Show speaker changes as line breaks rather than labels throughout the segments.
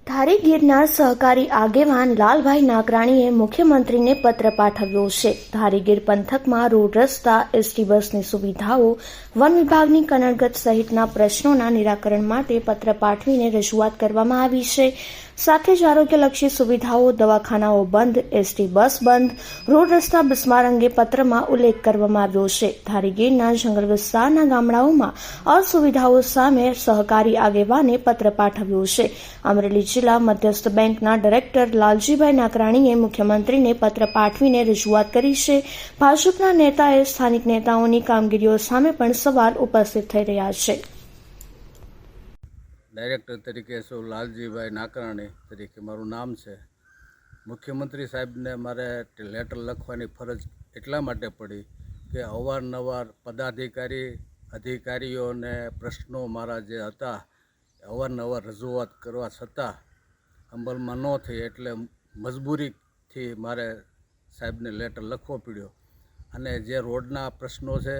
ધારી ગિરનાર સહકારી આગેવાન લાલભાઈ નાકરાણીએ મુખ્યમંત્રીને પત્ર પાઠવ્યો છે. ધારી ગીર પંથકમાં રોડ રસ્તા, એસટી બસની સુવિધાઓ, વન વિભાગની કનડગત સહિતના પ્રશ્નોના નિરાકરણ માટે પત્ર પાઠવીને રજૂઆત કરવામાં આવી છે. સાથે જ આરોગ્યલક્ષી સુવિધાઓ, દવાખાનાઓ બંધ, એસટી બસ બંધ, રોડ રસ્તા બિસ્માર અંગે પત્રમાં ઉલ્લેખ કરવામાં આવ્યો છે. ધારી ગીરના જંગલ વિસ્તારના ગામડાઓમાં અસુવિધાઓ સામે સહકારી આગેવાને પત્ર પાઠવ્યો છે. અમરેલી જિલ્લા મધ્યસ્થ બેંકના ડાયરેક્ટર લાલજીભાઈ નાકરાણીએ મુખ્યમંત્રીને પત્ર પાઠવીને રજૂઆત કરી છે. ભાજપના નેતાએ સ્થાનિક નેતાઓની કામગીરીઓ સામે પણ સવાલ ઉપસ્થિત થઈ રહ્યા છે.
ડાયરેક્ટર તરીકે છું લાલજીભાઈ નાકરાણી તરીકે મારું નામ છે. મુખ્યમંત્રી સાહેબને મારે લેટર લખવાની ફરજ એટલા માટે પડી કે અવારનવાર અધિકારીઓને પ્રશ્નો મારા જે હતા અવારનવાર રજૂઆત કરવા છતાં અમલમાં ન થઈ, એટલે મજબૂરીથી મારે સાહેબને લેટર લખવો પડ્યો. અને જે રોડના પ્રશ્નો છે,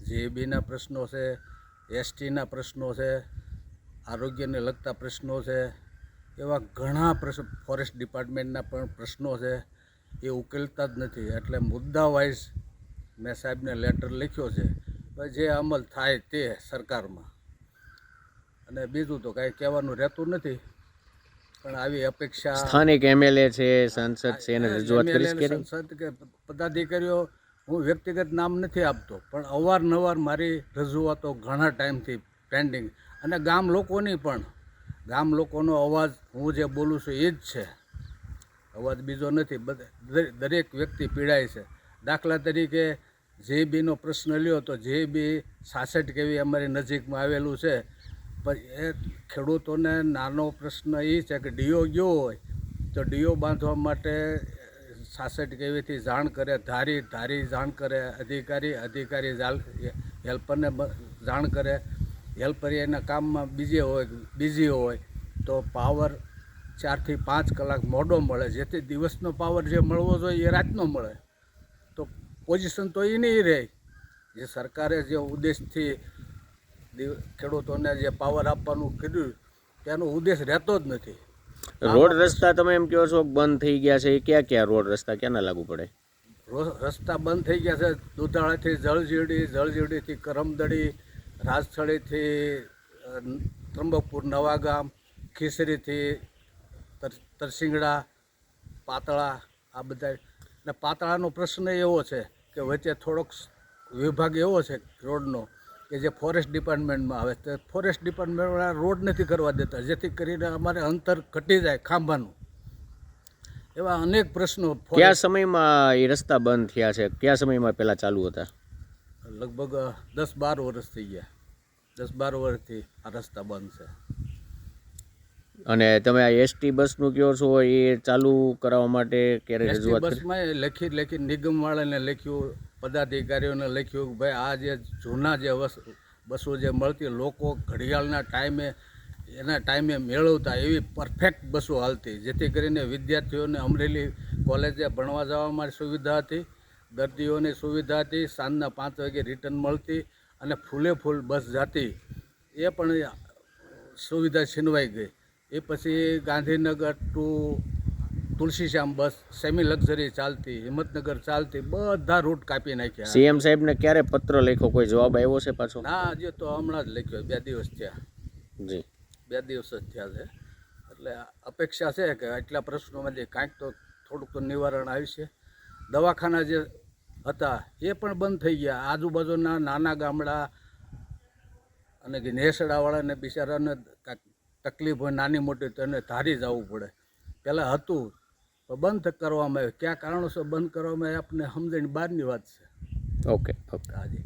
જીઈબીના પ્રશ્નો છે, એસટીના પ્રશ્નો છે, આરોગ્યને લગતા પ્રશ્નો છે, એવા ઘણા ફોરેસ્ટ ડિપાર્ટમેન્ટના પણ પ્રશ્નો છે, એ ઉકેલતા જ નથી. એટલે મુદ્દા વાઇઝ મેં સાહેબને લેટર લખ્યો છે. જે અમલ થાય તે સરકારમાં, અને બીજું તો કાંઈ કહેવાનું રહેતું નથી. પણ આવી અપેક્ષા
સ્થાનિક એમએલએ છે, સાંસદ છે, એને રજૂઆત કરીશ કે
સંસદ કે પદાધિકારીઓ, હું વ્યક્તિગત નામ નથી આપતો, પણ અવારનવાર મારી રજૂઆતો ઘણા ટાઈમથી પેન્ડિંગ, અને ગામ લોકોનો અવાજ હું જે બોલું છું એ જ છે, અવાજ બીજો નથી. દરેક વ્યક્તિ પીડાય છે. દાખલા તરીકે જીઈબીનો પ્રશ્ન લ્યો તો જીઈબી 66 કેવી અમારી નજીકમાં આવેલું છે, પણ એ ખેડૂતોને નાનો પ્રશ્ન એ છે કે ડીઓ ગયો હોય તો ડીઓ બાંધવા માટે 66 કેવીથી જાણ કરે, ધારી જાણ કરે, અધિકારી હેલ્પરને જાણ કરે, હેલ્પર એના કામમાં બીજી હોય તો પાવર 4 થી 5 કલાક મોડો મળે, જેથી દિવસનો પાવર જે મળવો જોઈએ એ રાતનો મળે. તો પોઝિશન તો એ નહીં રહે. જે સરકારે જે ઉદ્દેશથી ખેડૂતોને જે પાવર આપવાનું કીધું તેનો ઉદ્દેશ રહેતો જ નથી.
રોડ રસ્તા તમે એમ કહો છો બંધ થઈ ગયા છે, એ ક્યાં રોડ રસ્તા ક્યાંના લાગુ પડે?
રસ્તા બંધ થઈ ગયા છે. દુધાળાથી જળજીડીથી કરમદડી, રાજસ્થળીથી ત્રંબકપુર નવાગામ, ખીસરીથી તરસિંગડા, પાતળા, આ બધા. ને પાતળાનો પ્રશ્ન એવો છે કે વચ્ચે થોડોક વિભાગ એવો છે રોડનો કે જે ફોરેસ્ટ ડિપાર્ટમેન્ટમાં આવે છે. ફોરેસ્ટ ડિપાર્ટમેન્ટવાળા રોડ નથી કરવા દેતા, જેથી કરીને અમારે અંતર ઘટી જાય ખાંભાનું. એવા અનેક પ્રશ્નો.
કયા સમયમાં એ રસ્તા બંધ થયા છે? કયા સમયમાં પહેલાં ચાલુ હતા?
લગભગ 10-12 વર્ષ થઈ ગયા. 10-12 વર્ષથી આ રસ્તા બંધ છે.
અને તમે આ એસટી બસનું કહો છો, એ ચાલુ કરાવવા માટે ક્યારે રજૂઆત કરી?
બસમાં લખી નિગમવાળાને લખ્યું, પદાધિકારીઓને લખ્યું કે ભાઈ આ જે જૂના જે બસો જે મળતી, લોકો ઘડિયાળના ટાઈમે મેળવતા એવી પરફેક્ટ બસો હાલતી, જેથી કરીને વિદ્યાર્થીઓને અમરેલી કોલેજે ભણવા જવામાં સુવિધા હતી, દર્દીઓની સુવિધા હતી, સાંજના 5 વાગે રિટર્ન મળતી, અને ફૂલ બસ જતી. એ પણ સુવિધા છીનવાઈ ગઈ. એ પછી ગાંધીનગર ટુ તુલસીશ્યામ બસ સેમી લક્ઝરી ચાલતી, હિંમતનગર ચાલતી, બધા રૂટ કાપી નાખ્યા.
સીએમ સાહેબને ક્યારે પત્ર લખ્યો? કોઈ જવાબ આવ્યો છે પાછો?
ના, હજી તો હમણાં જ લખ્યો, 2 દિવસ થયા.
જી,
2 દિવસ જ થયા છે. એટલે અપેક્ષા છે કે આટલા પ્રશ્નોમાંથી કાંઈક તો થોડુંક તો નિવારણ આવશે. દવાખાના જે હતા એ પણ બંધ થઈ ગયા. આજુબાજુના નાના ગામડા અને નેસડાવાળાને બિચારાને કાંઈક તકલીફ હોય નાની મોટી તો એને ધારી જવું પડે. પહેલાં હતું તો બંધ કરવામાં આવ્યું. કયા કારણોસર બંધ કરવામાં આવે આપણને સમજણ બહારની વાત છે.
ઓકે.
હાજી.